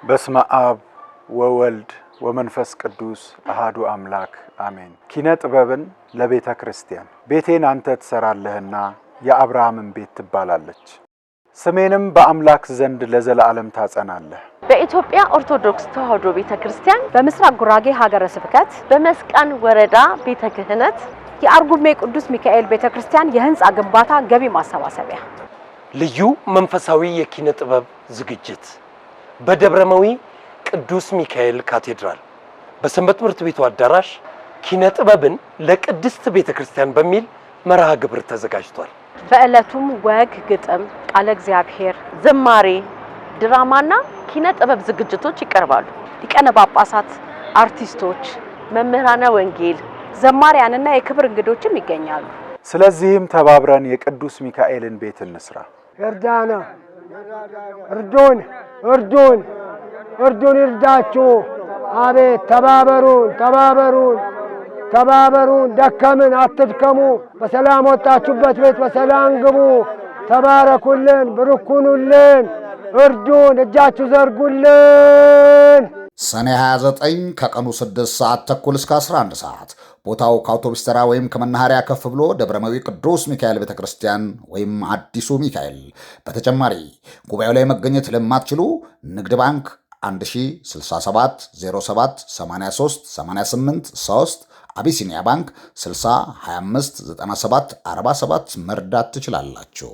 በስመ አብ ወወልድ ወመንፈስ ቅዱስ አሃዱ አምላክ አሜን። ኪነ ጥበብን ለቤተ ክርስቲያን ቤቴን አንተ ትሰራለህና የአብርሃምን ቤት ትባላለች፣ ስሜንም በአምላክ ዘንድ ለዘላለም ታጸናለህ። በኢትዮጵያ ኦርቶዶክስ ተዋሕዶ ቤተክርስቲያን በምስራቅ ጉራጌ ሀገረ ስብከት በመስቃን ወረዳ ቤተ ክህነት የአርጉሜ ቅዱስ ሚካኤል ቤተክርስቲያን የህንጻ ግንባታ ገቢ ማሰባሰቢያ ልዩ መንፈሳዊ የኪነ ጥበብ ዝግጅት በደብረመዊ ቅዱስ ሚካኤል ካቴድራል በሰንበት ትምህርት ቤቱ አዳራሽ ኪነ ጥበብን ለቅድስት ቤተክርስቲያን በሚል መርሃ ግብር ተዘጋጅቷል። በእለቱም ወግ፣ ግጥም፣ ቃለ እግዚአብሔር፣ ዝማሬ፣ ድራማና ኪነ ጥበብ ዝግጅቶች ይቀርባሉ። ሊቃነ ጳጳሳት፣ አርቲስቶች፣ መምህራነ ወንጌል፣ ዘማሪያንና የክብር እንግዶችም ይገኛሉ። ስለዚህም ተባብረን የቅዱስ ሚካኤልን ቤት እንስራ። እርዳና እርዱን ይርዳችሁ። አቤት ተባበሩን። ደከምን አትድከሙ። በሰላም ወጣችሁበት ቤት በሰላም ግቡ። ተባረኩልን፣ ብርኩኑልን፣ እርዱን፣ እጃችሁ ዘርጉልን። ሰኔ 29 ከቀኑ 6 ሰዓት ተኩል እስከ 11 ሰዓት ቦታው ከአውቶቡስ ተራ ወይም ከመናኸሪያ ከፍ ብሎ ደብረመዊ ቅዱስ ሚካኤል ቤተክርስቲያን ወይም አዲሱ ሚካኤል። በተጨማሪ ጉባኤው ላይ መገኘት ለማትችሉ ንግድ ባንክ 1067 07 83 88 3 አቢሲኒያ ባንክ 60 25 97 47 መርዳት ትችላላችሁ።